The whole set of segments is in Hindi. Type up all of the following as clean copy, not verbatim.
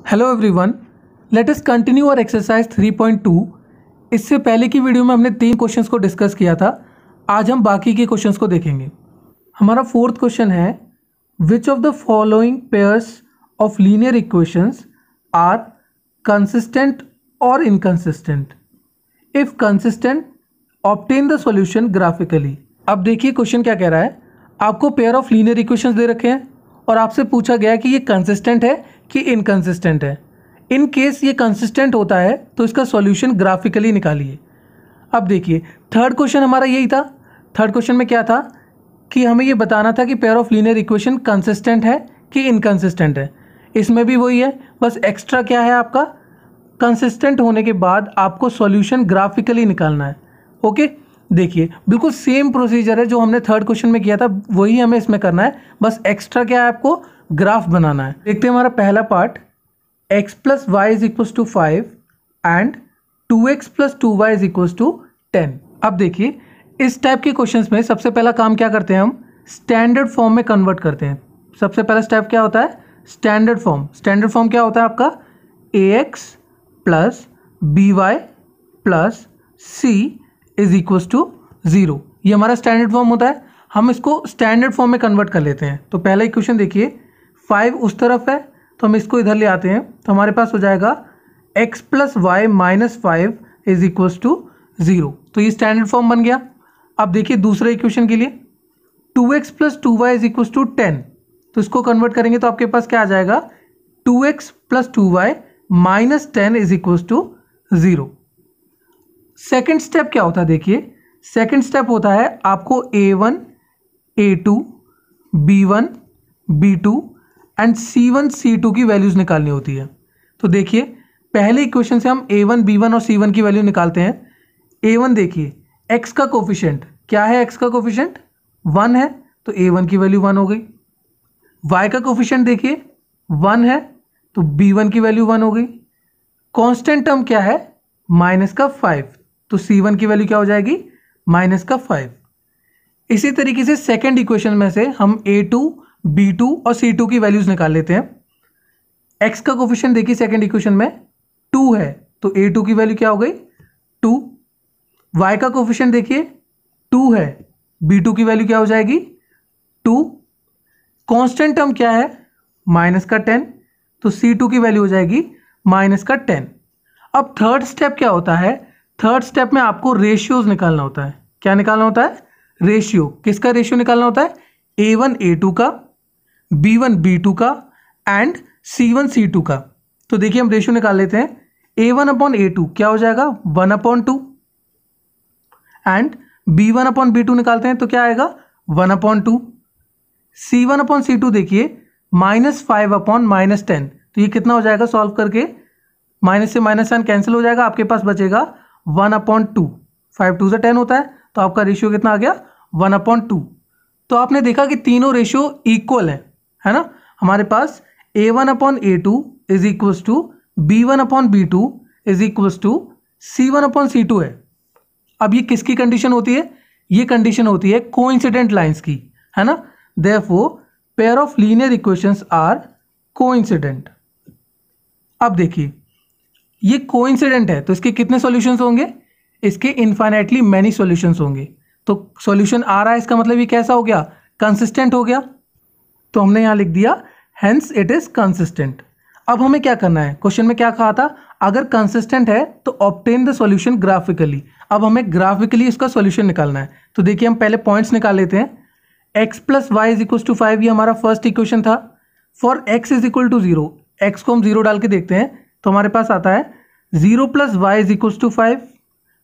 Hello everyone, let us continue और एक्सरसाइज 3.2। इससे पहले की वीडियो में हमने 3 क्वेश्चंस को डिस्कस किया था। आज हम बाकी के क्वेश्चंस को देखेंगे। हमारा 4th क्वेश्चन है, which of the following pairs of linear equations are consistent और inconsistent? If consistent obtain the solution graphically. अब देखिए क्वेश्चन क्या कह रहा है। आपको पेयर ऑफ लीनियर इक्वेशंस दे रखे हैं और आपसे पूछा गया है कि ये कंसिस्टेंट है कि इनकंसिस्टेंट है। इन केस ये कंसिस्टेंट होता है तो इसका सॉल्यूशन ग्राफिकली निकालिए। अब देखिए थर्ड क्वेश्चन हमारा यही था। थर्ड क्वेश्चन में क्या था कि हमें ये बताना था कि pair of linear equation consistent है कि इनकंसिस्टेंट है। इसमें भी वही है, बस एक्स्ट्रा क्या है आपका, कंसिस्टेंट होने के बाद आपको सॉल्यूशन ग्राफिकली निकालना है। ओके, देखिए बिल्कुल सेम प्रोसीजर है जो हमने थर्ड क्वेश्चन में किया था, वही हमें इसमें करना है। बस एक्स्ट्रा क्या है, आपको ग्राफ बनाना है। देखते हैं हमारा पहला part, x plus y is equal to 5 and 2x plus 2y is equal to 10। अब देखिए इस टाइप के क्वेश्चंस में सबसे पहला काम क्या करते हैं, हम स्टैंडर्ड फॉर्म में कन्वर्ट करते हैं। सबसे पहला स्टेप क्या होता है, स्टैंडर्ड फॉर्म। स्टैंडर्ड फॉर्म क्या होता है आपका, ax plus by plus c is equal to 0। ये हमारा स्टैंडर्ड फॉर्म होता है। हम इसको स्टैंडर्ड फॉर्म में कन्वर्ट कर लेते हैं। तो पहला इक्वेशन देखिए, 5 उस तरफ है तो हम इसको इधर ले आते हैं, तो हमारे पास हो जाएगा x plus y minus 5 is equal to 0। तो ये स्टैंडर्ड फॉर्म बन गया। अब देखिए दूसरे इक्वेशन के लिए 2x plus 2y is equal to 10, तो इसको कन्वर्ट करेंगे तो आपके पास क्या आ जाएगा, 2x plus 2y minus 10 is equal to 0। Second step क्या होता है, देखिए सेकेंड स्टेप होता है आपको a1, a2, b1, b2 and c1, c2 की वैल्यूज निकालनी होती है। तो देखिए पहले इक्वेशन से हम a1, b1 और c1 की वैल्यू निकालते हैं। a1 देखिए x का कोफिशिएंट क्या है, x का कोफिशिएंट 1 है तो a1 की वैल्यू 1 हो गई। y का कोफिशिएंट देखिए 1 है तो b1 की वैल्यू 1 हो गई। कांस्टेंट टर्म क्या है, माइनस का 5, तो c1 की वैल्यू क्या हो जाएगी, माइनस का 5। इसी तरीके से सेकेंड इक्वेशन में से हम a2, b2 और c2 की वैल्यूज निकाल लेते हैं। x का कोफिशिएंट देखिए सेकेंड इक्वेशन में 2 है तो a2 की वैल्यू क्या हो गई, 2। y का कोफिशिएंट देखिए 2 है, b2 की वैल्यू क्या हो जाएगी, 2। कांस्टेंट टर्म क्या है, माइनस का 10, तो c2 की वैल्यू हो जाएगी माइनस का 10। अब थर्ड स्टेप क्या होता है, थर्ड स्टेप में आपको रेशियोज निकालना होता है। क्या निकालना होता है, रेशियो। किसका रेशियो निकालना होता है, a1 a2 का, b1 b2 का एंड c1 c2 का। तो देखिए हम रेशियो निकाल लेते हैं। a1 अपॉन a2 क्या हो जाएगा, 1 upon 2 and b1 upon b2 निकालते हैं तो क्या आएगा, 1 अपॉन 2। c1 अपॉन c2 देखिए माइनस 5 अपॉन माइनस 10, तो ये कितना हो जाएगा, सॉल्व करके माइनस से माइनस 10 कैंसिल हो जाएगा, आपके पास बचेगा 1 अपॉन 2। 5 2 से 10 होता है तो आपका रेशियो कितना आ गया, 1 अपॉन 2। तो आपने देखा कि तीनों रेशियो इक्वल है ना। हमारे पास a1 upon a2 is equal to b1 upon b2 is equal to c1 upon c2 है। अब ये किसकी कंडीशन होती है, ये कंडीशन होती है कोइंसिडेंट लाइंस की, है ना। Therefore pair of linear equations are coincident. अब देखिए ये कोइंसिडेंट है तो इसके कितने सॉल्यूशंस होंगे, इसके इनफाइनाइटली मैनी सॉल्यूशंस होंगे। तो सॉल्यूशन आ रहा है इसका मतलब ये कैसा हो गया, कंसिस्टेंट हो गया। तो हमने यहां लिख दिया हेंस इट इज कंसिस्टेंट। अब हमें क्या करना है, क्वेश्चन में क्या कहा था, अगर कंसिस्टेंट है तो ऑब्टेन द सॉल्यूशन ग्राफिकली। अब हमें ग्राफिकली इसका सॉल्यूशन निकालना है। तो देखिए हम पहले पॉइंट्स निकाल लेते हैं। x plus y is equal to 5, ये हमारा फर्स्ट इक्वेशन था। For x is equal to 0, x को हम 0 डाल के देखते हैं तो हमारे पास आता है 0 plus y is equal to 5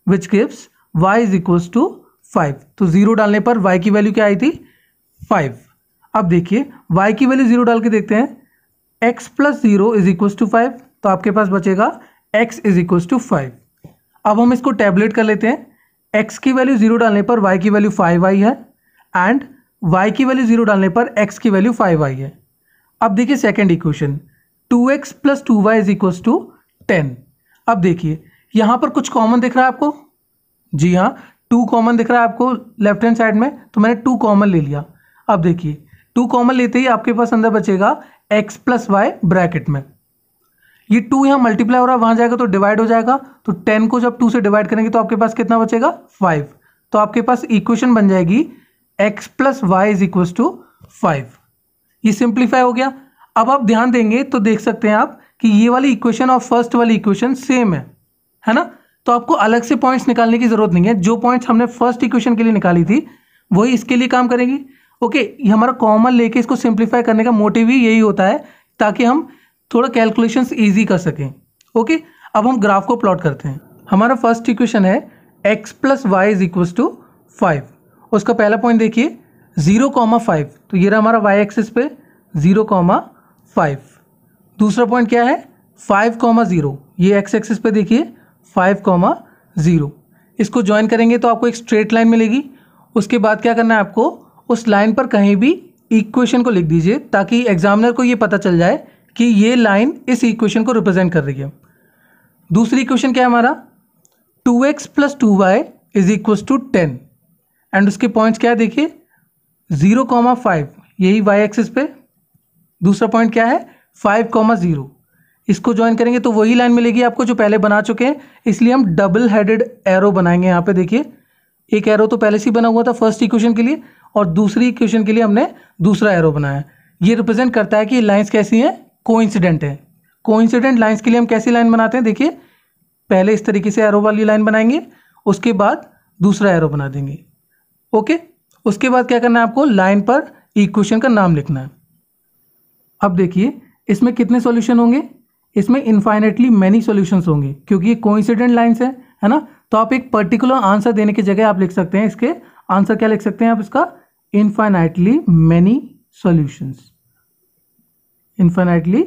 which gives y is equal to 5। तो 0 डालने पर y की वैल्यू क्या आई थी, 5। अब देखिए y की वैल्यू 0 डाल के देखते हैं, x plus 0 is equal to 5, तो आपके पास बचेगा x इज इक्वल टू 5। अब हम इसको टैबलेट कर लेते हैं। x की वैल्यू 0 डालने पर y की वैल्यू 5 आई है एंड y की वैल्यू 0 डालने पर x की वैल्यू 5 आई है। अब देखिए second equation 2x plus 2y is equal to 10। अब देखिए यहां पर कुछ कॉमन दिख रहा है आपको, जी हाँ 2 कॉमन दिख रहा है आपको लेफ्ट हैंड साइड में, तो मैंने 2 कॉमन ले लिया। अब देखिए 2 कॉमन लेते ही आपके पास अंदर बचेगा x प्लस वाई ब्रैकेट में। ये 2 यहाँ मल्टीप्लाई हो रहा है, वहाँ जाएगा तो डिवाइड हो जाएगा, तो 10 को जब 2 से डिवाइड करेंगे तो आपके पास कितना बचेगा 5। तो आपके पास इक्वेशन बन जाएगी x + y = 5। ये सिंप्लीफाई हो गया। अब आप ध्यान देंगे तो देख सकते हैं आप कि ये वाली इक्वेशन और फर्स्ट वाली इक्वेशन सेम है ना। तो आपको अलग से पॉइंट्स निकालने की जरूरत नहीं है, जो पॉइंट्स हमने फर्स्ट इक्वेशन के लिए निकाली थी वही इसके लिए काम करेंगी। ओके, ये हमारा कॉमन लेके इसको सिंप्लीफाई करने का मोटिव ही यही होता है ताकि हम थोड़ा कैलकुलेशंस इजी कर सकें। ओके, अब हम ग्राफ को प्लॉट करते हैं। हमारा फर्स्ट इक्वेशन है x + y = 5। उसका पहला पॉइंट देखिए 0,5, तो ये रहा हमारा y एक्सिस पे 0,5। दूसरा पॉइंट क्या है 5,0, ये x एक्सिस पे देखिए 5,0। इसको ज्वाइन करेंगे तो आपको एक स्ट्रेट लाइन मिलेगी। उसके बाद क्या करना है आपको, उस लाइन पर कहीं भी इक्वेशन को लिख दीजिए ताकि एग्जामिनर को ये पता चल जाए कि ये लाइन इस इक्वेशन को रिप्रेजेंट कर रही है। दूसरी इक्वेशन क्या है हमारा 2x + 2y = 10, एंड उसके पॉइंट्स क्या है देखिए 0,5, यही y एक्सिस पे। दूसरा पॉइंट क्या है 5,0। इसको ज्वाइन करेंगे तो वही लाइन मिलेगी आपको जो पहले बना चुके हैं, इसलिए हम डबल हेडेड एरो बनाएंगे। यहाँ पे देखिए एक एरो तो पहले से ही बना हुआ था फर्स्ट इक्वेशन के लिए, और दूसरी इक्वेशन के लिए हमने दूसरा एरो बनाया। ये रिप्रेजेंट करता है कि लाइंस कैसी हैं, कोइंसिडेंट है। कोइंसिडेंट लाइंस के लिए हम कैसी लाइन बनाते हैं, देखिए पहले इस तरीके से एरो वाली लाइन बनाएंगे, उसके बाद दूसरा एरो बना देंगे। ओके, उसके बाद क्या करना है आपको, लाइन पर इक्वेशन का नाम लिखना है। अब देखिए इसमें कितने सॉल्यूशन होंगे, इसमें इनफाइनेटली मैनी सॉल्यूशंस होंगे क्योंकि ये कोइंसिडेंट लाइंस है ना। तो आप एक पर्टिकुलर आंसर देने की जगह आप लिख सकते हैं, इसके आंसर क्या लिख सकते हैं आप, इसका infinitely many solutions, infinitely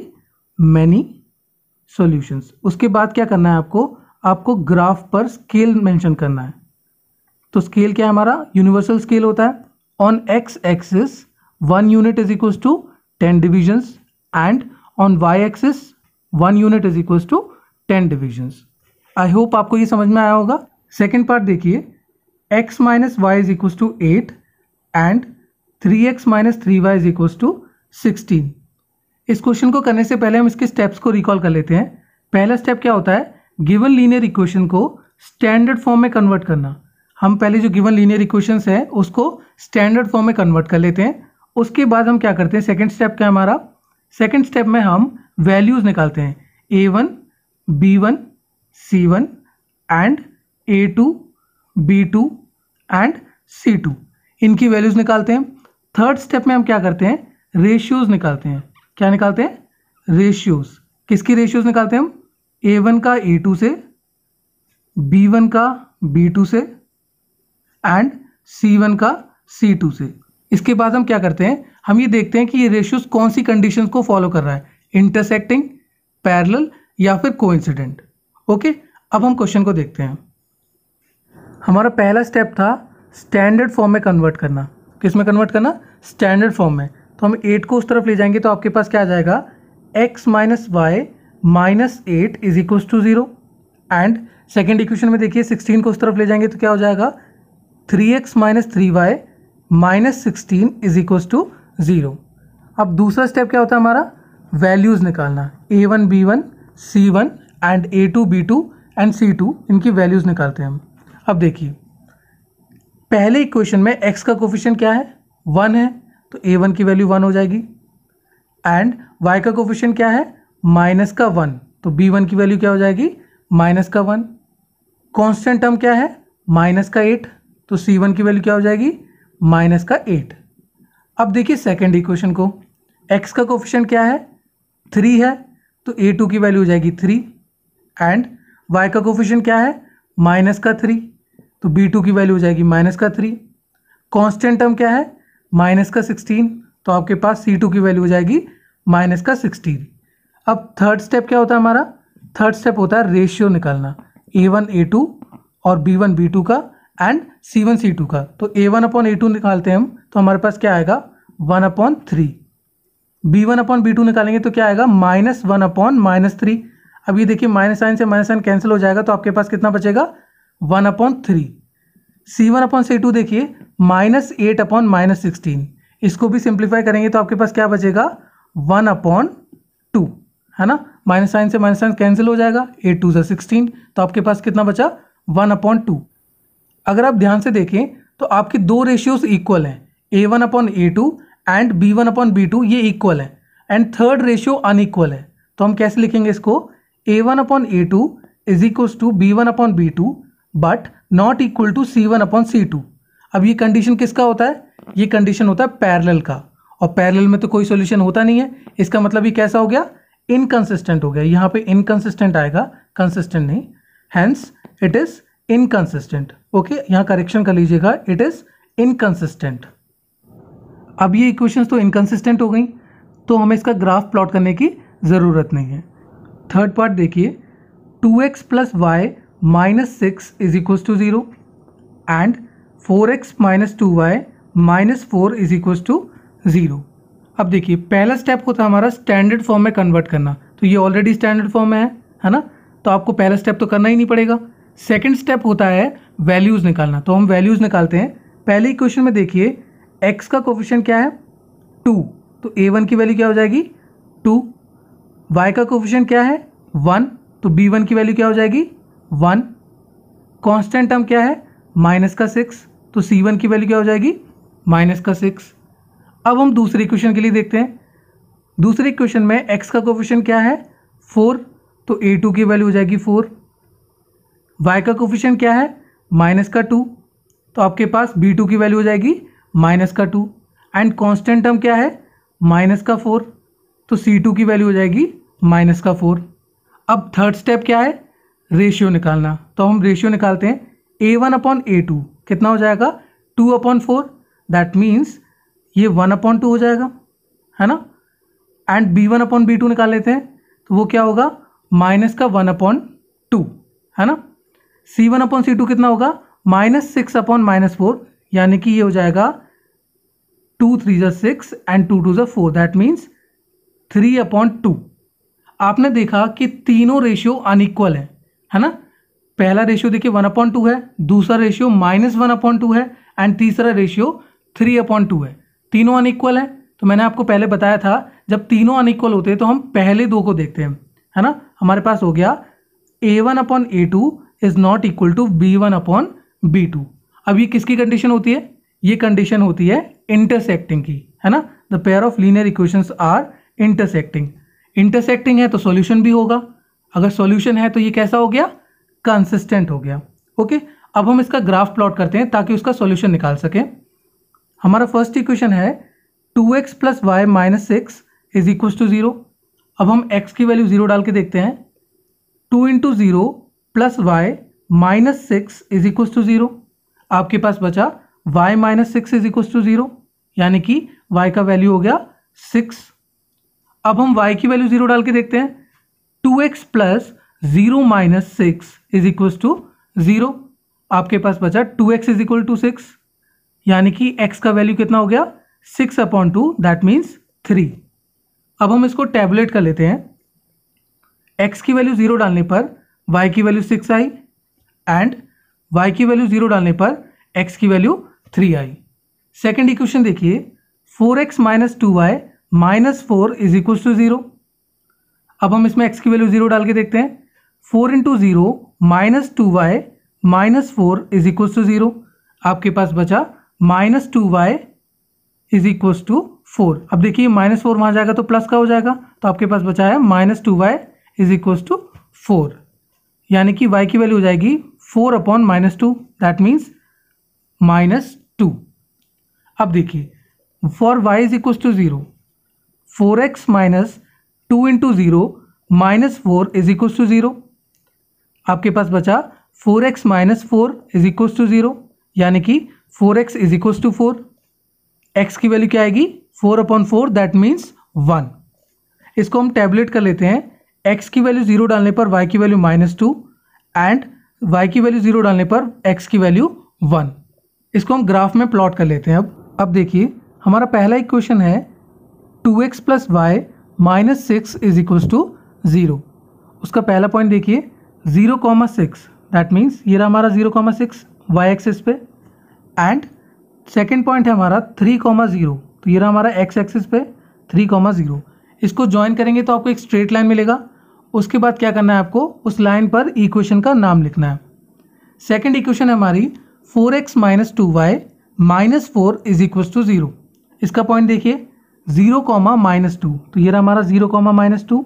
many solutions. उसके बाद क्या करना है आपको ग्राफ पर स्केल मेंशन करना है। तो स्केल क्या है हमारा, यूनिवर्सल स्केल होता है। On x axis 1 unit = 10 divisions, and on y axis 1 unit = 10 divisions. I hope आपको ये समझ में आया होगा। सेकेंड पार्ट देखिए x - y = 8 and 3x - 3y = 16। इस क्वेश्चन को करने से पहले हम इसके स्टेप्स को रिकॉल कर लेते हैं। पहला स्टेप क्या होता है, गिवन लीनियर इक्वेशन को स्टैंडर्ड फॉर्म में कन्वर्ट करना। हम पहले जो गिवन लीनियर इक्वेशंस है उसको स्टैंडर्ड फॉर्म में कन्वर्ट कर लेते हैं। उसके बाद हम क्या करते हैं, सेकेंड स्टेप क्या है हमारा, सेकेंड स्टेप में हम वैल्यूज निकालते हैं a1, b1, c1 and a2, b2 and c2, इनकी वैल्यूज निकालते हैं। थर्ड स्टेप में हम क्या करते हैं, रेशियोज निकालते हैं। क्या निकालते हैं, रेशियोज। किसकी रेशियोज निकालते हैं हम, a1 का a2 से, b1 का b2 से एंड c1 का c2 से। इसके बाद हम क्या करते हैं, हम ये देखते हैं कि ये रेशियोज कौन सी कंडीशंस को फॉलो कर रहा है, इंटरसेक्टिंग, पैरेलल या फिर कोइंसिडेंट। ओके, अब हम क्वेश्चन को देखते हैं। हमारा पहला स्टेप था स्टैंडर्ड फॉर्म में कन्वर्ट करना। किस में कन्वर्ट करना, स्टैंडर्ड फॉर्म में। तो हम 8 को उस तरफ ले जाएंगे तो आपके पास क्या आ जाएगा, x - y - 8 = 0। And second equation में देखिए 16 को उस तरफ ले जाएंगे तो क्या हो जाएगा, 3x - 3y - 16 = 0। अब दूसरा स्टेप क्या होता है हमारा, वैल्यूज़ निकालना। a1, b1, c1 and a2, b2 and c2, इनकी वैल्यूज़ निकालते हैं हम। अब देखिए पहले इक्वेशन में x का कोफिशिएंट क्या है, 1 है, तो a1 की वैल्यू 1 हो जाएगी। एंड y का कोफिशिएंट क्या है, -1, तो b1 की वैल्यू क्या हो जाएगी, -1। कांस्टेंट टर्म क्या है, -8, तो c1 की वैल्यू क्या हो जाएगी, -8। अब देखिए सेकेंड इक्वेशन को, x का कोफिशिएंट क्या है, 3 है, तो a2 की वैल्यू हो जाएगी 3। एंड y का कोफिशिएंट क्या है, -3, तो b2 की वैल्यू हो जाएगी -3। कांस्टेंट टर्म क्या है, -16, तो आपके पास c2 की वैल्यू हो जाएगी -16। अब थर्ड स्टेप क्या होता है हमारा, थर्ड स्टेप होता है रेशियो निकालना, a1 a2 और b1 b2 का एंड c1 c2 का। तो a1/a2 निकालते हैं हम, तो हमारे पास क्या आएगा, 1/3। b1/b2 निकालेंगे तो क्या आएगा, -1/-3। अब ये देखिए माइनस साइन से माइनस साइन कैंसिल हो जाएगा, तो आपके पास कितना बचेगा, 1/3। c1/c2 देखिए -8/-16, इसको भी सिंप्लीफाई करेंगे तो आपके पास क्या बचेगा, 1/2। है ना, माइनस साइन से माइनस साइन कैंसिल हो जाएगा, 8 2 ज़ा 16, तो आपके पास कितना बचा 1/2। अगर आप ध्यान से देखें तो आपके दो रेशियोज इक्वल हैं, A1/A2 एंड B1/B2, ये इक्वल है, एंड थर्ड रेशियो अनइक्वल है। तो हम कैसे लिखेंगे इसको, A1/A2 is equals to B1/B2 but not equal to C1/C2। अब ये कंडीशन किसका होता है, ये कंडीशन होता है पैरेलल का, और पैरेलल में तो कोई सॉल्यूशन होता नहीं है, इसका मतलब ये कैसा हो गया, इनकंसिस्टेंट हो गया। यहाँ पे इनकंसिस्टेंट आएगा, कंसिस्टेंट नहीं, hence it is inconsistent. Okay, यहाँ करेक्शन कर लीजिएगा, इट इज इनकंसिस्टेंट। अब ये इक्वेशंस तो इनकंसिस्टेंट हो गई, तो हमें इसका ग्राफ प्लॉट करने की ज़रूरत नहीं है। थर्ड पार्ट देखिए, 2x + y - 6 is equals to 0 and 4x - 2y - 4 is equals to 0। अब देखिए पहला स्टेप होता है हमारा स्टैंडर्ड फॉर्म में कन्वर्ट करना, तो ये ऑलरेडी स्टैंडर्ड फॉर्म में है ना, तो आपको पहला स्टेप तो करना ही नहीं पड़ेगा। सेकंड स्टेप होता है वैल्यूज़ निकालना, तो हम वैल्यूज़ निकालते हैं। पहले इक्वेशन में देखिए x का कोफिशिएंट क्या है 2, तो a1 की वैल्यू क्या हो जाएगी 2, y का कोफिशिएंट क्या है 1, तो b1 की वैल्यू क्या हो जाएगी 1, कांस्टेंट टर्म क्या है -6, तो c1 की वैल्यू क्या हो जाएगी -6। अब हम दूसरे इक्वेशन के लिए देखते हैं। दूसरे इक्वेशन में x का कोफिशिएंट क्या है 4, तो a2 की वैल्यू हो जाएगी 4, y का कोफिशिएंट क्या है -2, तो आपके पास b2 की वैल्यू हो जाएगी -2, एंड कांस्टेंट टर्म क्या है -4, तो c2 की वैल्यू हो जाएगी -4। अब थर्ड स्टेप क्या है, रेशियो निकालना, तो हम रेशियो निकालते हैं। A1/A2 कितना हो जाएगा 2/4, दैट मीन्स ये 1/2 हो जाएगा, है ना, एंड B1/B2 निकाल लेते हैं, तो वो क्या होगा -1/2, है ना। C1/C2 कितना होगा -6/4, यानी कि ये हो जाएगा 2 3 ज़ा 6 एंड 2 2 ज़ा 4, दैट मीन्स 3/2। आपने देखा कि तीनों रेशियो अनइक्वल है ना। पहला रेशियो देखिए 1/2 है, दूसरा रेशियो -1/2 है, एंड तीसरा रेशियो 3/2 है। तीनों अनइक्वल है, तो मैंने आपको पहले बताया था जब तीनों अनइक्वल होते हैं तो हम पहले दो को देखते हैं, है ना। हमारे पास हो गया A1/A2 is not equal to B1/B2। अब ये किसकी कंडीशन होती है, ये कंडीशन होती है इंटरसेक्टिंग की, है ना। The pair of linear equations are intersecting. Intersecting है तो सॉल्यूशन भी होगा, अगर सॉल्यूशन है तो ये कैसा हो गया, कंसिस्टेंट हो गया। ओके, अब हम इसका ग्राफ प्लॉट करते हैं ताकि उसका सॉल्यूशन निकाल सकें। हमारा फर्स्ट इक्वेशन है 2x + y - 6 is equals to 0। अब हम x की वैल्यू 0 डाल के देखते हैं। 2 × 0 + y - 6 इज इक्वल्स टू 0। आपके पास बचा y - 6 इज इक्वल्स टू 0, यानी कि y का वैल्यू हो गया 6। अब हम y की वैल्यू 0 डाल के देखते हैं। 2x + 0 - 6 is equals to 0। आपके पास बचा 2x इज इक्वल टू 6, यानी कि x का वैल्यू कितना हो गया 6/2, दैट मीन्स 3। अब हम इसको टैबुलेट कर लेते हैं। x की वैल्यू 0 डालने पर y की वैल्यू 6 आई, एंड y की वैल्यू 0 डालने पर x की वैल्यू 3 आई। सेकेंड इक्वेशन देखिए 4x - 2y - 4 is equal to 0। अब हम इसमें x की वैल्यू 0 डाल के देखते हैं। 4 × 0 - 2y - 4 इज इक्वल टू 0। आपके पास बचा -2y इज इक्वल्स टू 4। अब देखिए -4 वहाँ जाएगा तो प्लस का हो जाएगा, तो आपके पास बचा है -2y इज इक्वल्स टू 4, यानी कि y की वैल्यू हो जाएगी 4/-2, दैट मीन्स -2। अब देखिए for y is equals to 0, 4x - 2 × 0 - 4 is equals to 0। आपके पास बचा 4x - 4 इज इक्वल्स टू 0, यानी कि 4x is equals to 4। x की वैल्यू क्या आएगी 4/4, दैट मीन्स 1। इसको हम टैबुलेट कर लेते हैं। x की वैल्यू 0 डालने पर y की वैल्यू -2, एंड y की वैल्यू 0 डालने पर x की वैल्यू 1। इसको हम ग्राफ में प्लॉट कर लेते हैं। अब देखिए हमारा पहला इक्वेशन है 2x + y - 6 is equals to 0। उसका पहला पॉइंट देखिए 0,6, दैट मीन्स ये रहा हमारा 0,6 y एक्सिस पे, एंड सेकेंड पॉइंट है हमारा 3,0, तो ये रहा हमारा x एक्सिस पे 3,0। इसको ज्वाइन करेंगे तो आपको एक स्ट्रेट लाइन मिलेगा। उसके बाद क्या करना है आपको, उस लाइन पर इक्वेशन का नाम लिखना है। सेकंड इक्वेशन है हमारी 4x - 2y - 4 = 0। इसका पॉइंट देखिए 0, -2, तो ये रहा हमारा 0, -2।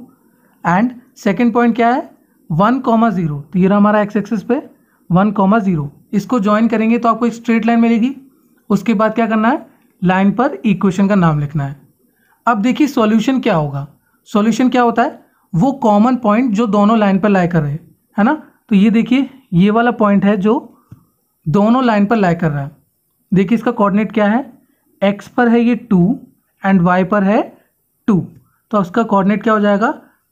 एंड सेकंड पॉइंट क्या है 1, 0, तो ये रहा हमारा एक्स एक्सिस पे 1, 0। इसको ज्वाइन करेंगे तो आपको एक स्ट्रेट लाइन मिलेगी। उसके बाद क्या करना है, लाइन पर इक्वेशन का नाम लिखना है। अब देखिए सॉल्यूशन क्या होगा। सॉल्यूशन क्या होता है, वो कॉमन पॉइंट जो दोनों लाइन पर लाई कर रहे हैं, है ना। तो ये देखिए ये वाला पॉइंट है जो दोनों लाइन पर लाई कर रहा है। देखिए इसका कोऑर्डिनेट क्या है, x पर है ये 2 एंड y पर है 2, तो उसका कोऑर्डिनेट क्या हो जाएगा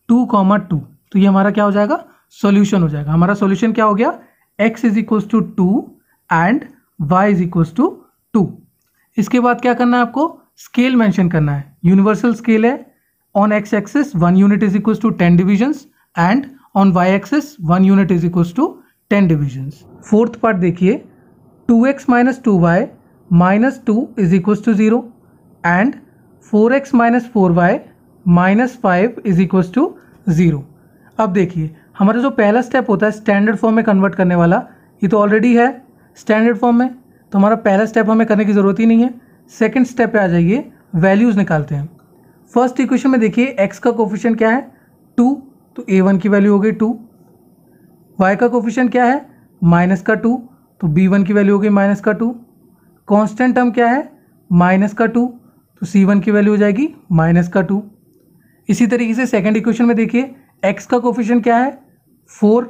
2, 2। तो ये हमारा क्या हो जाएगा, सॉल्यूशन हो जाएगा। हमारा सॉल्यूशन क्या हो गया, x = 2 एंड y = 2। इसके बाद क्या करना है आपको, स्केल मेंशन करना है। यूनिवर्सल स्केल है, on x axis 1 unit = 10 divisions and on y axis 1 unit = 10 divisions. Fourth part देखिए 2x - 2y - 2 = 0 and 4x - 4y - 5 = 0। अब देखिए हमारा जो पहला स्टेप होता है स्टैंडर्ड फॉर्म में कन्वर्ट करने वाला, ये तो ऑलरेडी है स्टैंडर्ड फॉर्म में, तो हमारा पहला स्टेप हमें करने की ज़रूरत ही नहीं है। सेकंड स्टेप पे आ जाइए, वैल्यूज़ निकालते हैं। फर्स्ट इक्वेशन में देखिए x का कोफिशिएंट क्या है 2, तो a1 की वैल्यू हो गई 2। y का कोफिशिएंट क्या है -2, तो b1 की वैल्यू हो गई -2। कांस्टेंट टर्म क्या है -2, तो c1 की वैल्यू हो जाएगी -2। इसी तरीके से सेकंड इक्वेशन में देखिए x का कोफिशिएंट क्या है 4,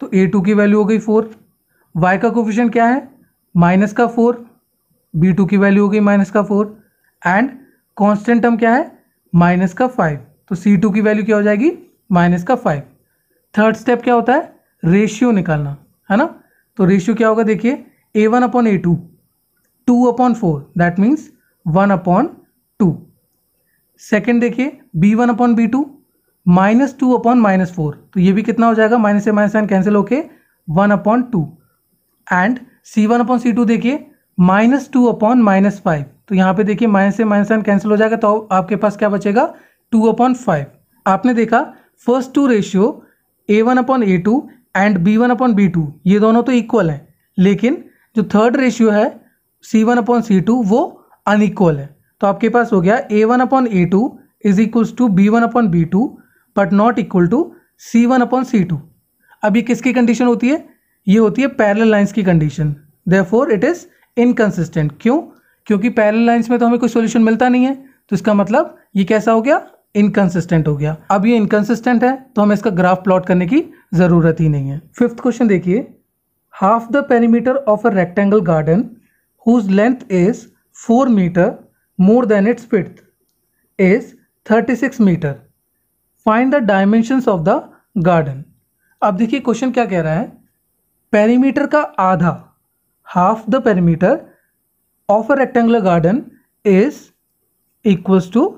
तो a2 की वैल्यू हो गई 4। y का कोफिशिएंट क्या है -4, b2 की वैल्यू हो गई -4 एंड कांस्टेंट टर्म क्या है -5, तो c2 की वैल्यू क्या हो जाएगी -5। थर्ड स्टेप क्या होता है, रेशियो निकालना, है ना। तो रेशियो क्या होगा देखिए a1/a2 2/4, दैट मीन्स 1/2। सेकेंड देखिए b1/b2 -2/-4, तो ये भी कितना हो जाएगा, माइनस से माइनस साइन कैंसिल होके 1/2। एंड c1/c2 देखिए -2/-5, तो यहाँ पे देखिए माइनस से माइनस साइन कैंसिल हो जाएगा, तो आपके पास क्या बचेगा 2/5। आपने देखा first two ratio a1/a2 and b1/b2 ये दोनों तो इक्वल हैं, लेकिन जो थर्ड रेशियो है c1/c2 वो अनइक्वल है। तो आपके पास हो गया a1/a2 = b1/b2 but not equal to c1/c2। अब ये किसकी कंडीशन होती है, ये होती है पैरेलल लाइंस की condition. Therefore it is inconsistent. क्यों, क्योंकि पैरेलल लाइंस में तो हमें कोई सॉल्यूशन मिलता नहीं है, तो इसका मतलब ये कैसा हो गया, इनकंसिस्टेंट हो गया। अब ये इनकंसिस्टेंट है तो हमें इसका ग्राफ प्लॉट करने की जरूरत ही नहीं है। फिफ्थ क्वेश्चन देखिए, half the perimeter of a rectangle garden whose length is 4 metre more than its width is 36 metre, find the dimensions of the garden. अब देखिए क्वेश्चन क्या कह रहा है, पेरीमीटर का आधा, half the perimeter of a rectangular garden is equals to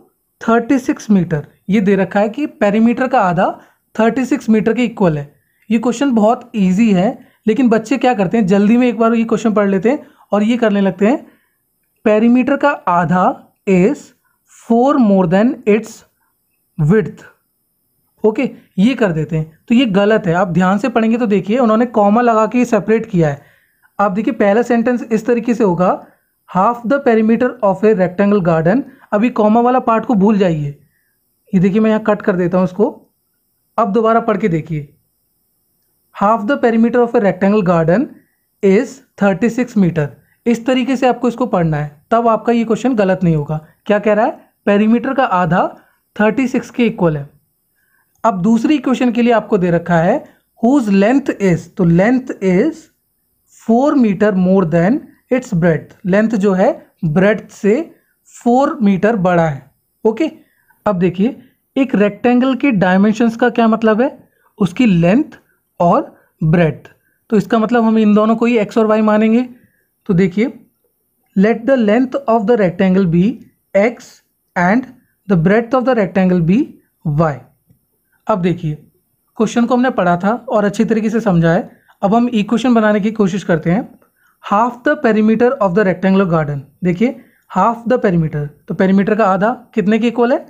36 metre. ये दे रखा है कि पेरीमीटर का आधा 36 मीटर के इक्वल है। ये क्वेश्चन बहुत इजी है, लेकिन बच्चे क्या करते हैं जल्दी में एक बार ये क्वेश्चन पढ़ लेते हैं और ये करने लगते हैं पेरीमीटर का आधा is 4 more than its width. Okay, ये कर देते हैं, तो ये गलत है। आप ध्यान से पढ़ेंगे तो देखिए उन्होंने कॉमा लगा के सेपरेट किया है। आप देखिए पहला सेंटेंस इस तरीके से होगा, half the perimeter of a rectangle garden. अभी कॉमा वाला पार्ट को भूल जाइए, ये देखिए मैं यहाँ कट कर देता हूँ इसको। अब दोबारा पढ़ के देखिए, half the perimeter of a rectangle garden is 36 metre. इस तरीके से आपको इसको पढ़ना है, तब आपका ये क्वेश्चन गलत नहीं होगा। क्या कह रहा है, पेरीमीटर का आधा 36 के इक्वल है। अब दूसरी इक्वेशन के लिए आपको दे रखा है हुज लेंथ इज, तो length is 4 metre more than its breadth. Length जो है ब्रेड्थ से 4 मीटर बड़ा है। ओके, अब देखिए एक रेक्टेंगल के डायमेंशंस का क्या मतलब है, उसकी लेंथ और ब्रेड्थ। तो इसका मतलब हम इन दोनों को ही x और y मानेंगे। तो देखिए, let the length of the rectangle be x and the breadth of the rectangle be y। अब देखिए क्वेश्चन को हमने पढ़ा था और अच्छी तरीके से समझा है। अब हम इक्वेशन बनाने की कोशिश करते हैं। Half the perimeter of the rectangular garden, देखिए हाफ द पेरीमीटर, तो पेरीमीटर का आधा कितने के इक्वल है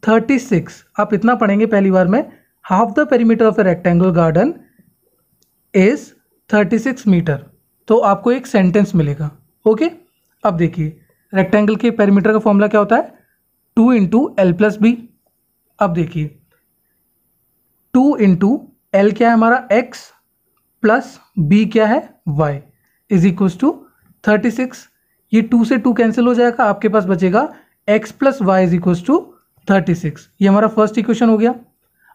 36, आप इतना पढ़ेंगे पहली बार में, half the perimeter of a rectangle garden is 36 metre, तो आपको एक सेंटेंस मिलेगा। ओके, अब देखिए रेक्टेंगल के पेरीमीटर का फॉर्मूला क्या होता है, 2 इंटू एल प्लस बी। अब देखिए 2 इंटू एल क्या है हमारा x प्लस बी क्या है y इज इक्वल्स टू 36। ये 2 से 2 कैंसिल हो जाएगा, आपके पास बचेगा x plus y is equals to 36। ये हमारा फर्स्ट इक्वेशन हो गया।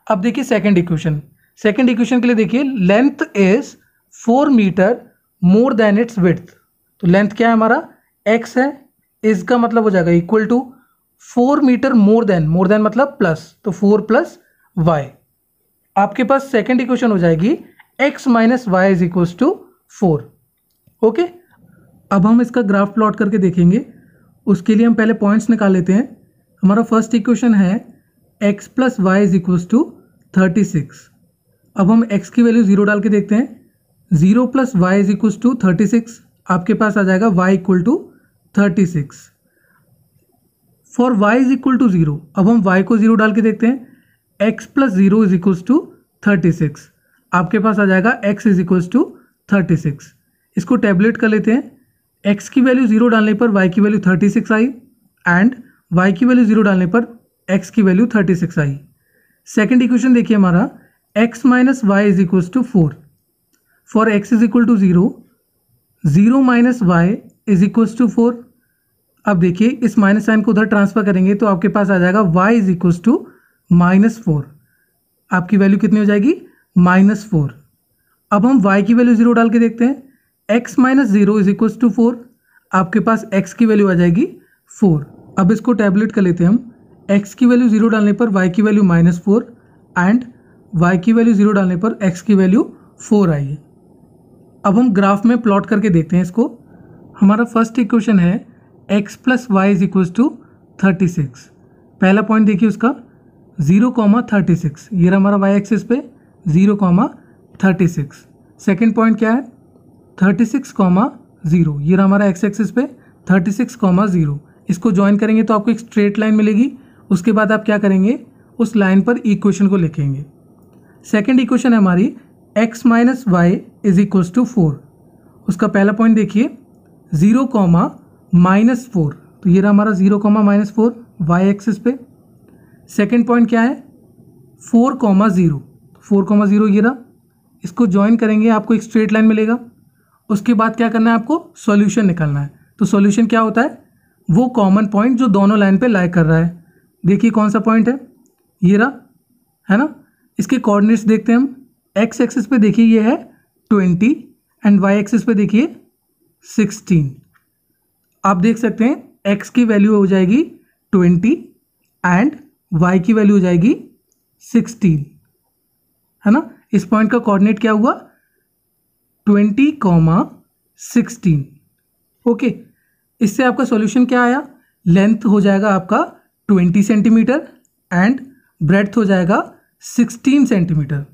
अब देखिए सेकंड इक्वेशन, सेकंड इक्वेशन के लिए देखिए length is 4 metre more than its width. तो लेंथ क्या है हमारा x है, इसका मतलब हो जाएगा equal to 4 metre more than मतलब प्लस, तो 4 प्लस वाई। आपके पास सेकंड इक्वेशन हो जाएगी x minus y is equals to 4। Okay, अब हम इसका ग्राफ प्लॉट करके देखेंगे। उसके लिए हम पहले पॉइंट्स निकाल लेते हैं। हमारा फर्स्ट इक्वेशन है x plus y is equals to 36। अब हम x की वैल्यू 0 डाल के देखते हैं। 0 plus y is equals to 36, आपके पास आ जाएगा y equal to 36। For y is equal to 0, अब हम y को 0 डाल के देखते हैं। x plus 0 is equals to 36, आपके पास आ जाएगा x इज इक्वल्स टू 36। इसको टैबलेट कर लेते हैं। x की वैल्यू 0 डालने पर y की वैल्यू 36 आई एंड y की वैल्यू 0 डालने पर x की वैल्यू 36 आई। सेकेंड इक्वेशन देखिए हमारा x minus y is equals to 4। For x is equal to 0, 0 minus y is equals to 4। अब देखिए इस माइनस साइन को उधर ट्रांसफर करेंगे तो आपके पास आ जाएगा y इज इक्वल्स टू -4। आपकी वैल्यू कितनी हो जाएगी -4। अब हम y की वैल्यू 0 डाल के देखते हैं। x minus 0 is equals to 4, आपके पास x की वैल्यू आ जाएगी 4। अब इसको टैबलेट कर लेते हैं हम। x की वैल्यू 0 डालने पर y की वैल्यू -4 एंड y की वैल्यू 0 डालने पर x की वैल्यू 4 आई है। अब हम ग्राफ में प्लॉट करके देखते हैं इसको। हमारा फर्स्ट इक्वेशन है x plus y is equals to 36। पहला पॉइंट देखिए उसका 0,36, ये रहा हमारा y एक्सिस पे 0,36। सेकेंड पॉइंट क्या है 36,0, ये रहा हमारा x एक्सिस पे 36,0। इसको ज्वाइन करेंगे तो आपको एक स्ट्रेट लाइन मिलेगी। उसके बाद आप क्या करेंगे, उस लाइन पर इक्वेशन को लिखेंगे। सेकेंड इक्वेशन है हमारी x minus y is equals to 4। उसका पहला पॉइंट देखिए 0,-4, तो ये रहा हमारा 0,-4 y एक्सिस पे। सेकेंड पॉइंट क्या है 4,0, 4,0 ये रहा। इसको ज्वाइन करेंगे आपको एक स्ट्रेट लाइन मिलेगा। उसके बाद क्या करना है, आपको सॉल्यूशन निकालना है। तो सॉल्यूशन क्या होता है, वो कॉमन पॉइंट जो दोनों लाइन पे लाई कर रहा है। देखिए कौन सा पॉइंट है, ये रहा, है ना। इसके कोऑर्डिनेट्स देखते हैं हम। x एक्सिस पे देखिए ये है 20 एंड y एक्सिस पे देखिए 16। आप देख सकते हैं x की वैल्यू हो जाएगी 20 एंड y की वैल्यू हो जाएगी 16, है ना। इस पॉइंट का कोऑर्डिनेट क्या हुआ 20,16। ओके, इससे आपका सॉल्यूशन क्या आया, लेंथ हो जाएगा आपका 20 सेंटीमीटर एंड ब्रेड्थ हो जाएगा 16 सेंटीमीटर।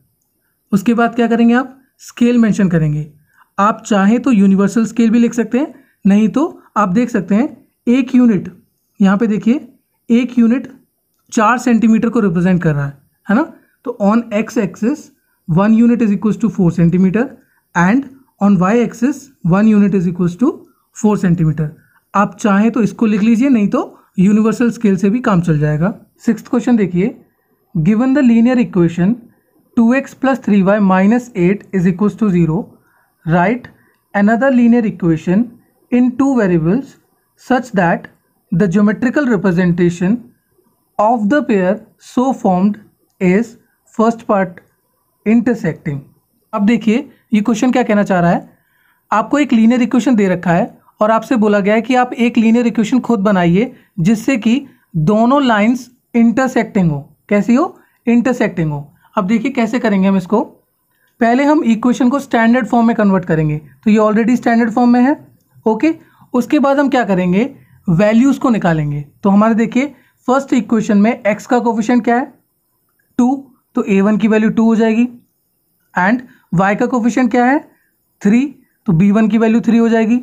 उसके बाद क्या करेंगे, आप स्केल मेंशन करेंगे। आप चाहें तो यूनिवर्सल स्केल भी लिख सकते हैं, नहीं तो आप देख सकते हैं एक यूनिट, यहाँ पे देखिए एक यूनिट 4 सेंटीमीटर को रिप्रेजेंट कर रहा है ना। तो on x axis 1 unit is equals to 4 centimetre and on y axis 1 unit is equals to 4 centimetre. आप चाहें तो इसको लिख लीजिए, नहीं तो यूनिवर्सल स्केल से भी काम चल जाएगा। सिक्स्थ क्वेश्चन देखिए, given the linear equation 2x plus 3y minus 8 is equals to 0, right another linear equation in 2 variables such that the geometrical representation of the pair so formed is first part intersecting. अब देखिए ये क्वेश्चन क्या कहना चाह रहा है, आपको एक लीनियर इक्वेशन दे रखा है और आपसे बोला गया है कि आप एक लीनियर इक्वेशन खुद बनाइए जिससे कि दोनों लाइंस इंटरसेक्टिंग हो। कैसी हो, इंटरसेक्टिंग हो। अब देखिए कैसे करेंगे हम इसको, पहले हम इक्वेशन को स्टैंडर्ड फॉर्म में कन्वर्ट करेंगे, तो ये ऑलरेडी स्टैंडर्ड फॉर्म में है। ओके, उसके बाद हम क्या करेंगे, वैल्यूज़ को निकालेंगे। तो हमारे देखिए फर्स्ट इक्वेशन में x का कोफिशिएंट क्या है 2, तो a1 की वैल्यू 2 हो जाएगी एंड y का कोफिशिएंट क्या है 3, तो b1 की वैल्यू 3 हो जाएगी।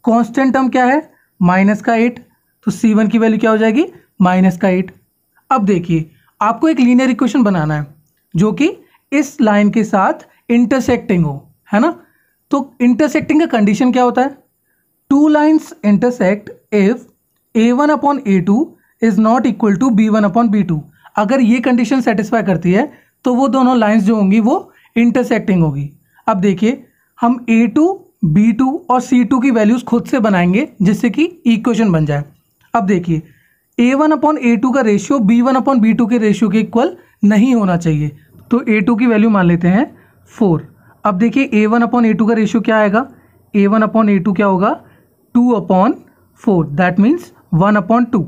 कांस्टेंट टर्म क्या है -8, तो c1 की वैल्यू क्या हो जाएगी -8। अब देखिए आपको एक लीनियर इक्वेशन बनाना है जो कि इस लाइन के साथ इंटरसेक्टिंग हो, है ना। तो इंटरसेक्टिंग का कंडीशन क्या होता है, two lines intersect if a1 upon a2 is not equal to b1 upon b2। अगर ये कंडीशन सेटिस्फाई करती है तो वो दोनों लाइन्स जो होंगी वो इंटरसेक्टिंग होगी। अब देखिए हम a2, b2 और c2 की वैल्यूज खुद से बनाएंगे जिससे कि इक्वेशन बन जाए। अब देखिए a1 अपॉन a2 का रेशियो b1 अपॉन b2 के रेशियो के इक्वल नहीं होना चाहिए, तो a2 की वैल्यू मान लेते हैं 4। अब देखिए a1 अपॉन a2 का रेशियो क्या आएगा, a1 अपॉन a2 क्या होगा 2 अपॉन 4, दैट मीन्स 1 अपॉन 2।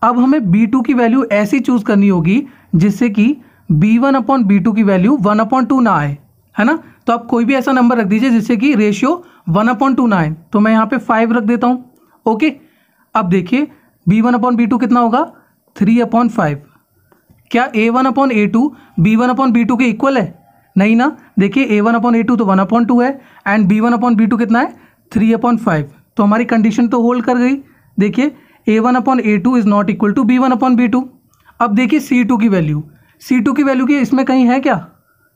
अब हमें b2 की वैल्यू ऐसी चूज करनी होगी जिससे कि b1 अपॉन b2 की वैल्यू 1 अपॉन 2 ना आए, है ना। तो आप कोई भी ऐसा नंबर रख दीजिए जिससे कि रेशियो 1 अपॉन 2 ना आए, तो मैं यहाँ पे 5 रख देता हूँ। ओके, अब देखिए b1 अपॉन b2 कितना होगा 3 अपॉन 5। क्या a1 upon a2 b1 upon b2 के इक्वल है, नहीं ना। देखिए a1 अपॉन a2 तो 1 अपॉन 2 है एंड b1 अपॉन b2 कितना है 3 अपॉन 5, तो हमारी कंडीशन तो होल्ड कर गई। देखिए a1 upon a2 is not equal to b1 upon b2। अब देखिए c2 की वैल्यू, c2 की वैल्यू की इसमें कहीं है क्या,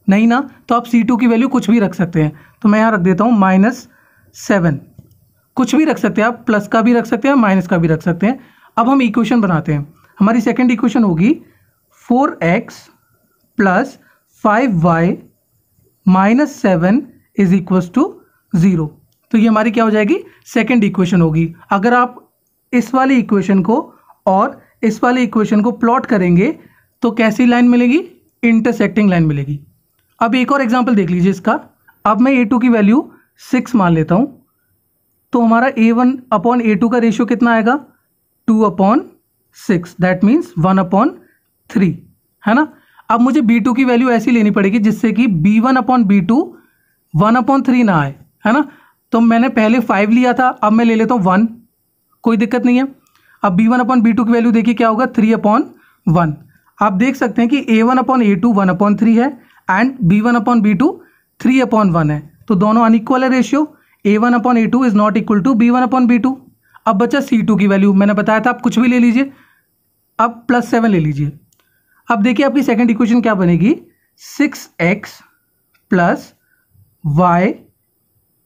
नहीं ना, तो आप c2 की वैल्यू कुछ भी रख सकते हैं। तो मैं यहाँ रख देता हूँ -7, कुछ भी रख सकते हैं आप, प्लस का भी रख सकते हैं माइनस का भी रख सकते हैं। अब हम इक्वेशन बनाते हैं। हमारी सेकेंड इक्वेशन होगी 4x plus 5y minus 7 is equal to 0। तो ये हमारी क्या हो जाएगी, सेकेंड इक्वेशन होगी। अगर आप इस वाली इक्वेशन को और इस वाली इक्वेशन को प्लॉट करेंगे तो कैसी लाइन मिलेगी, इंटरसेक्टिंग लाइन मिलेगी। अब एक और एग्जांपल देख लीजिए इसका। अब मैं a2 की वैल्यू 6 मान लेता हूँ, तो हमारा a1 अपॉन a2 का रेशियो कितना आएगा 2 अपॉन 6, दैट मीन्स 1 अपॉन 3, है ना। अब मुझे b2 की वैल्यू ऐसी लेनी पड़ेगी जिससे कि b1 अपॉन b2 1 अपॉन 3 ना आए, है ना। तो मैंने पहले 5 लिया था, अब मैं ले लेता हूँ 1, कोई दिक्कत नहीं है। अब b1 अपॉन b2 की वैल्यू देखिए क्या होगा 3 अपॉन 1। आप देख सकते हैं कि a1 अपॉन a2 1 अपॉन 3 है and b1 upon b2 3 upon 1 है, तो दोनों अनइक्वल है ratio. a1 upon a2 is not equal to b1 upon b2। अब बचा c2 की वैल्यू, मैंने बताया था आप कुछ भी ले लीजिए, अब +7 ले लीजिए। अब देखिए आपकी सेकंड इक्वेशन क्या बनेगी, 6x plus y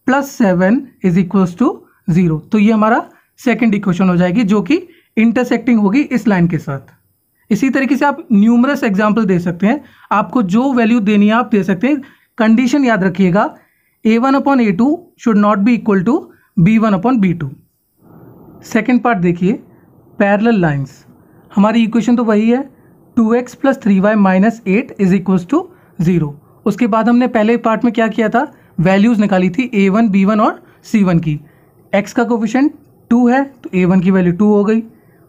plus 7 is equal to 0। तो ये हमारा सेकंड इक्वेशन हो जाएगी जो कि इंटरसेक्टिंग होगी इस लाइन के साथ। इसी तरीके से आप न्यूमरस एग्जाम्पल दे सकते हैं, आपको जो वैल्यू देनी है आप दे सकते हैं। कंडीशन याद रखिएगा, a1 upon a2 should not be equal to b1 upon b2। Second part देखिए, पैरेलल लाइंस। हमारी इक्वेशन तो वही है 2x plus 3y minus 8 is equal to 0। उसके बाद हमने पहले पार्ट में क्या किया था, वैल्यूज़ निकाली थी a1, b1 और c1 की। x का कोफिशिएंट 2 है तो a1 की वैल्यू 2 हो गई,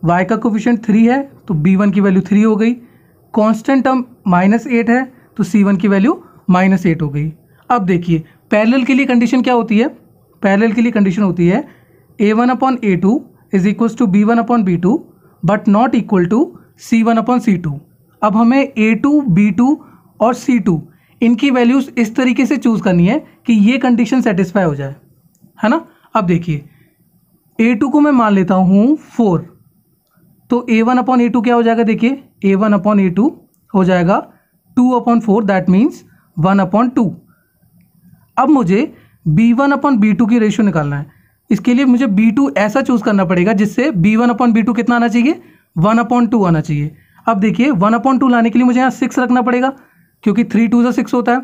y का कोफिशिएंट 3 है तो b1 की वैल्यू 3 हो गई, कांस्टेंट टर्म -8 है तो c1 की वैल्यू -8 हो गई। अब देखिए पैरेलल के लिए कंडीशन क्या होती है, पैरेलल के लिए कंडीशन होती है a1 upon a2 is equal to b1 upon b2 but not equal to c1 upon c2। अब हमें a2, b2 और c2 इनकी वैल्यूज़ इस तरीके से चूज़ करनी है कि ये कंडीशन सेटिस्फाई हो जाए, है ना। अब देखिए a2 को मैं मान लेता हूँ 4, तो a1 अपॉन a2 क्या हो जाएगा, देखिए a1 अपॉन a2 हो जाएगा 2 अपॉन 4, दैट मीन्स 1 अपॉन 2। अब मुझे b1 अपॉन b2 की रेशियो निकालना है। इसके लिए मुझे b2 ऐसा चूज़ करना पड़ेगा जिससे b1 अपॉन b2 कितना आना चाहिए, 1 अपॉन 2 आना चाहिए। अब देखिए 1 अपॉन 2 लाने के लिए मुझे यहाँ 6 रखना पड़ेगा क्योंकि 3 2 6 होता है,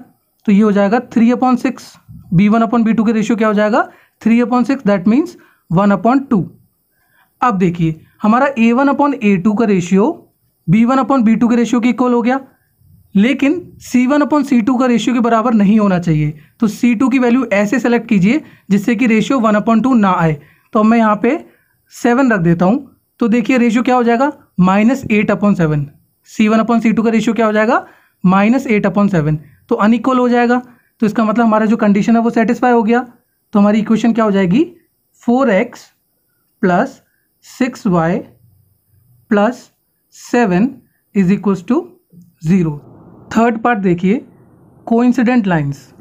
तो ये हो जाएगा 3 अपॉन 6। b1 अपॉन b2 के रेशियो क्या हो जाएगा 3 अपॉन 6, दैट मीन्स 1 अपॉन 2। अब देखिए हमारा a1 अपॉन a2 का रेशियो b1 अपॉन b2 के रेशियो के इक्वल हो गया, लेकिन c1 अपॉन c2 का रेशियो के बराबर नहीं होना चाहिए। तो c2 की वैल्यू ऐसे सेलेक्ट कीजिए जिससे कि रेशियो 1 अपॉन 2 ना आए। तो मैं यहाँ पे 7 रख देता हूँ, तो देखिए रेशियो क्या हो जाएगा -8 अपॉन 7। c1 अपॉन c2 का रेशियो क्या हो जाएगा -8 अपॉन 7, तो अनइक्वल हो जाएगा। तो इसका मतलब हमारा जो कंडीशन है वो सेटिस्फाई हो गया। तो हमारी इक्वेशन क्या हो जाएगी 4x plus 6y plus 7 is equal to 0। Third part देखिए, कोइंसिडेंट लाइंस,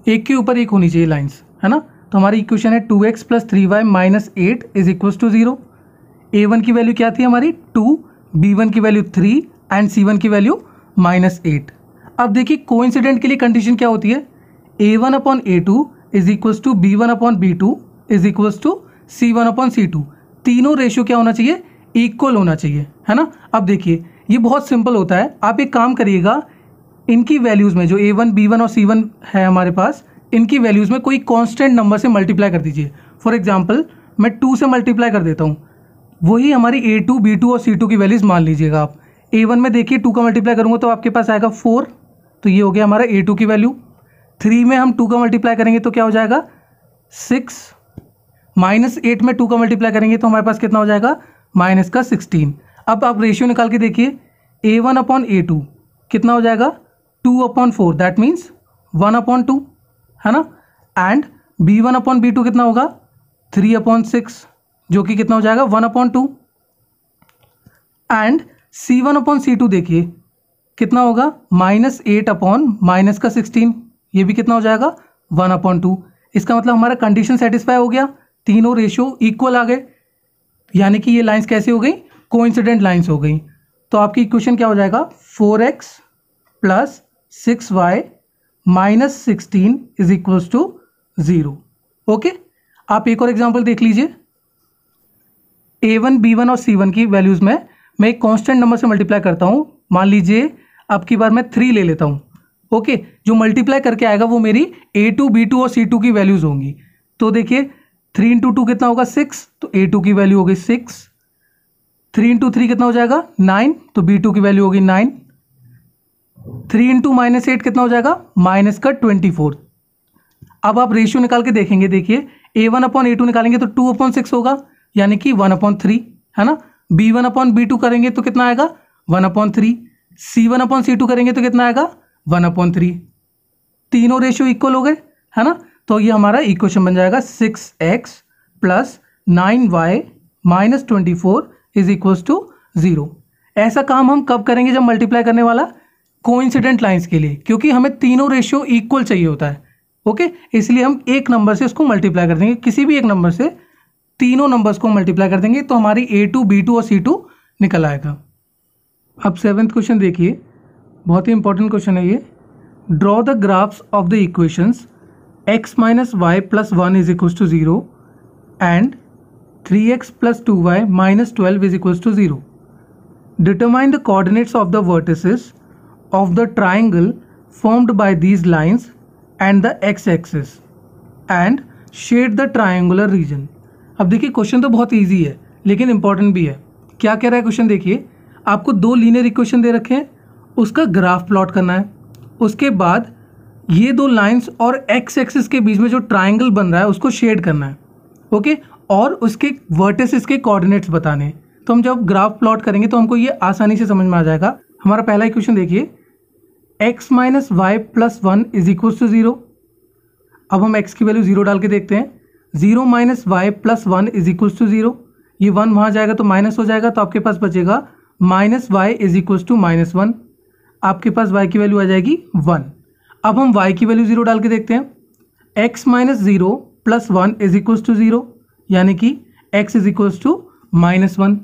एक के ऊपर एक होनी चाहिए लाइंस, है ना। तो हमारी इक्वेशन है 2x plus 3y minus 8 is equal to 0। a1 की वैल्यू क्या थी हमारी 2, B1 की वैल्यू 3 एंड C1 की वैल्यू -8। अब देखिए कोइंसिडेंट के लिए कंडीशन क्या होती है, A1/A2 is equals to B1/B2 is equals to C1/C2। तीनों रेशियो क्या होना चाहिए, इक्वल होना चाहिए, है ना। अब देखिए ये बहुत सिंपल होता है, आप एक काम करिएगा, इनकी वैल्यूज़ में जो A1, B1 और C1 है हमारे पास, इनकी वैल्यूज़ में कोई कांस्टेंट नंबर से मल्टीप्लाई कर दीजिए। फॉर एग्जांपल मैं 2 से मल्टीप्लाई कर देता हूँ, वही हमारी A2, B2 और C2 की वैल्यूज़ मान लीजिएगा आप। A1 में देखिए 2 का मल्टीप्लाई करूँगा तो आपके पास आएगा 4, तो ये हो गया हमारा A2 की वैल्यू। 3 में हम 2 का मल्टीप्लाई करेंगे तो क्या हो जाएगा 6, -8 में 2 का मल्टीप्लाई करेंगे तो हमारे पास कितना हो जाएगा -16। अब आप रेशियो निकाल के देखिए, A1/A2 कितना हो जाएगा 2/4, दैट मीन्स 1/2, है ना। एंड B1/B2 कितना होगा 3/6, जो कि कितना हो जाएगा 1/2। एंड C1/C2 देखिए कितना होगा -8/-16, ये भी कितना हो जाएगा 1/2। इसका मतलब हमारा कंडीशन सेटिस्फाई हो गया, तीनों रेशियो इक्वल आ गए, यानी कि ये लाइंस कैसे हो गई, कोइंसिडेंट लाइंस हो गई। तो आपकी इक्वेशन क्या हो जाएगा 4x + 6y - 16 is equals to 0। Okay, आप एक और एग्जांपल देख लीजिए। A1, B1 और C1 की वैल्यूज़ में मैं एक कांस्टेंट नंबर से मल्टीप्लाई करता हूँ। मान लीजिए अब की बार मैं 3 ले लेता हूँ। ओके, जो मल्टीप्लाई करके आएगा वो मेरी A2, B2 और C2 की वैल्यूज़ होंगी। तो देखिए 3 × 2 कितना होगा 6, तो A2 की वैल्यू हो गई 6। 3 × 3 कितना हो जाएगा 9, तो B2 की वैल्यू होगी 9। 3 × -8 कितना हो जाएगा -24। अब आप रेशियो निकाल के देखेंगे, देखिए A1/A2 निकालेंगे तो 2/6 होगा, यानी कि 1/3, है ना। B1/B2 करेंगे तो कितना आएगा 1/3। C1/C2 करेंगे तो कितना आएगा 1/3। तीनों रेशियो इक्वल हो गए, है ना। तो ये हमारा इक्वेशन बन जाएगा 6x + 9y - 24 is equals to 0। ऐसा काम हम कब करेंगे, जब मल्टीप्लाई करने वाला कोइंसिडेंट लाइंस के लिए, क्योंकि हमें तीनों रेशियो इक्वल चाहिए होता है। ओके, इसलिए हम एक नंबर से इसको मल्टीप्लाई कर देंगे, किसी भी एक नंबर से तीनों नंबर्स को मल्टीप्लाई कर देंगे तो हमारी A2, B2 और C2 निकल आएगा। अब 7th क्वेश्चन देखिए, बहुत ही इंपॉर्टेंट क्वेश्चन है ये। Draw the graphs of the equations x - y + 1 is equals to 0 and 3x + 2y - 12 is equals to 0. Determine the coordinates of the vertices of the triangle formed by these lines and the x-axis and shade the triangular region. अब देखिए क्वेश्चन तो बहुत इजी है लेकिन इंपॉर्टेंट भी है। क्या कह रहा है क्वेश्चन, देखिए आपको 2 लीनियर इक्वेशन दे रखे हैं, उसका ग्राफ प्लॉट करना है। उसके बाद ये 2 लाइंस और एक्स एक्सिस के बीच में जो ट्राइंगल बन रहा है उसको शेड करना है। ओके, और उसके वर्टिसेस के कोऑर्डिनेट्स बताने। तो हम जब ग्राफ प्लॉट करेंगे तो हमको ये आसानी से समझ में आ जाएगा। हमारा पहला इक्वेशन देखिए, x - y + 1 is equals to 0। अब हम x की वैल्यू 0 डाल के देखते हैं। 0 - y + 1 इज इक्वल्स टू 0। ये 1 वहाँ जाएगा तो माइनस हो जाएगा, तो आपके पास बचेगा -y इज इक्वल्स टू -1। आपके पास y की वैल्यू आ जाएगी 1। अब हम y की वैल्यू 0 डाल के देखते हैं। x - 0 + 1 इज इक्वल्स टू 0, यानी कि x इज इक्वल्स टू -1।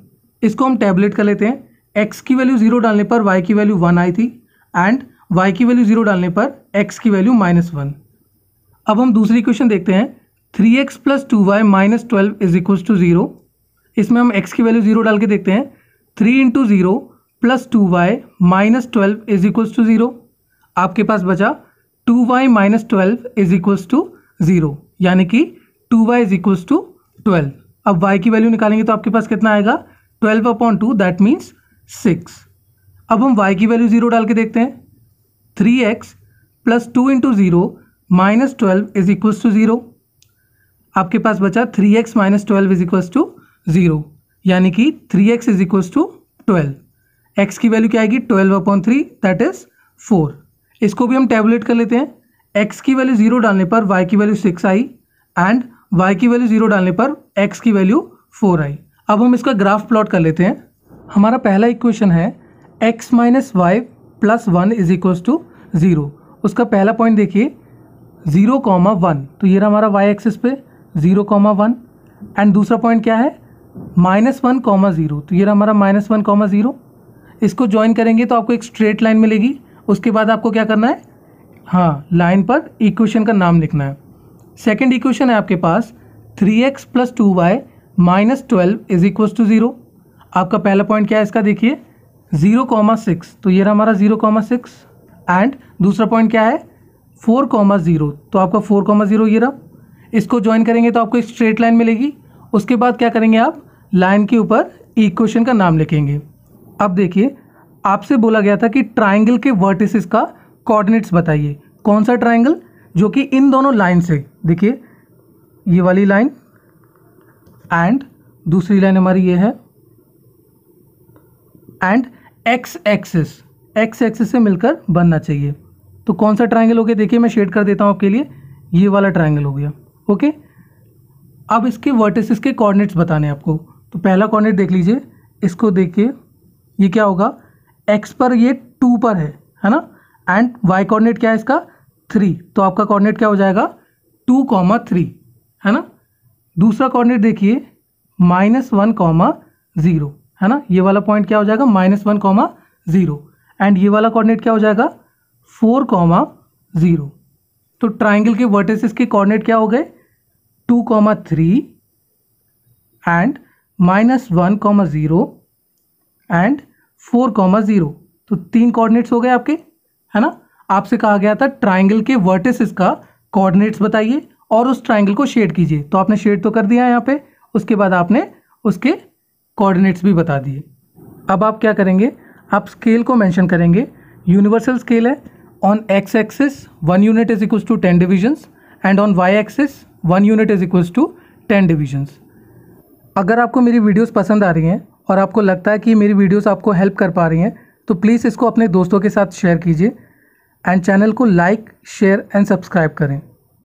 इसको हम टैबलेट कर लेते हैं। x की वैल्यू 0 डालने पर y की वैल्यू 1 आई थी एंड y की वैल्यू 0 डालने पर x की वैल्यू -1। अब हम दूसरी इक्वेशन देखते हैं। 3x + 2y - 12 is equals to 0। इसमें हम x की वैल्यू 0 डाल के देखते हैं। 3 × 0 + 2y - 12 इज इक्वल्स टू 0। आपके पास बचा 2y - 12 इज इक्वल्स टू 0, यानी कि 2y इज इक्वल्स टू 12। अब y की वैल्यू निकालेंगे तो आपके पास कितना आएगा 12/2, दैट मीन्स 6। अब हम y की वैल्यू 0 डाल के देखते हैं। 3x + 2 × 0 - 12 is equals to 0। आपके पास बचा 3x - 12 इज इक्वल्स टू 0, यानी कि 3x is equals to 12। x की वैल्यू क्या आएगी 12/3, दैट इज 4। इसको भी हम टैबुलेट कर लेते हैं। x की वैल्यू 0 डालने पर y की वैल्यू 6 आई एंड y की वैल्यू 0 डालने पर x की वैल्यू 4 आई। अब हम इसका ग्राफ प्लॉट कर लेते हैं। हमारा पहला इक्वेशन है x - y + 1 is equals to 0। उसका पहला पॉइंट देखिए 0,1, तो ये रहा हमारा y एक्सिस पे 0,1। एंड दूसरा पॉइंट क्या है -1,0, तो ये रहा हमारा -1,0। इसको ज्वाइन करेंगे तो आपको एक स्ट्रेट लाइन मिलेगी। उसके बाद आपको क्या करना है, हाँ, लाइन पर इक्वेशन का नाम लिखना है। सेकेंड इक्वेशन है आपके पास 3x + 2y - 12 = 0। आपका पहला पॉइंट क्या है इसका, देखिए 0,6, तो ये रहा हमारा 0,6। एंड दूसरा पॉइंट क्या है 4,0, तो आपका 4,0 ये रहा। इसको ज्वाइन करेंगे तो आपको एक स्ट्रेट लाइन मिलेगी। उसके बाद क्या करेंगे, आप लाइन के ऊपर इक्वेशन का नाम लिखेंगे। अब देखिए, आपसे बोला गया था कि ट्राइंगल के वर्टिसेस का कोऑर्डिनेट्स बताइए। कौन सा ट्राइंगल, जो कि इन दोनों लाइन से, देखिए ये वाली लाइन एंड दूसरी लाइन हमारी ये है, एंड एक्स एक्सिस से मिलकर बनना चाहिए। तो कौन सा ट्राइंगल हो गया, देखिए मैं शेड कर देता हूँ आपके लिए, ये वाला ट्राइंगल हो गया। ओके, अब इसके वर्टिसेस के कोऑर्डिनेट्स बताने हैं आपको। तो पहला कोऑर्डिनेट देख लीजिए, इसको देखिए, ये क्या होगा, एक्स पर ये 2 पर है ना, एंड वाई कोऑर्डिनेट क्या है इसका 3, तो आपका कोऑर्डिनेट क्या हो जाएगा 2,3, है ना। दूसरा कोऑर्डिनेट देखिए -1,0, है ना, ये वाला पॉइंट क्या हो जाएगा -1,0, एंड ये वाला कोऑर्डिनेट क्या हो जाएगा 4,0। तो ट्राइंगल के वर्टिसेस के कोऑर्डिनेट क्या हो गए 2,3 एंड -1,0 एंड 4,0। तो 3 कोऑर्डिनेट्स हो गए आपके, है ना। आपसे कहा गया था ट्राइंगल के वर्टिसेस का कोऑर्डिनेट्स बताइए और उस ट्राइंगल को शेड कीजिए। तो आपने शेड तो कर दिया है यहाँ पे, उसके बाद आपने उसके कोऑर्डिनेट्स भी बता दिए। अब आप क्या करेंगे, आप स्केल को मेंशन करेंगे। यूनिवर्सल स्केल है, on x axis 1 unit is equals to 10 divisions and on y axis 1 unit is equals to 10 divisions. अगर आपको मेरी वीडियोस पसंद आ रही हैं और आपको लगता है कि मेरी वीडियोस आपको हेल्प कर पा रही हैं, तो प्लीज़ इसको अपने दोस्तों के साथ शेयर कीजिए एंड चैनल को लाइक, शेयर एंड सब्सक्राइब करें।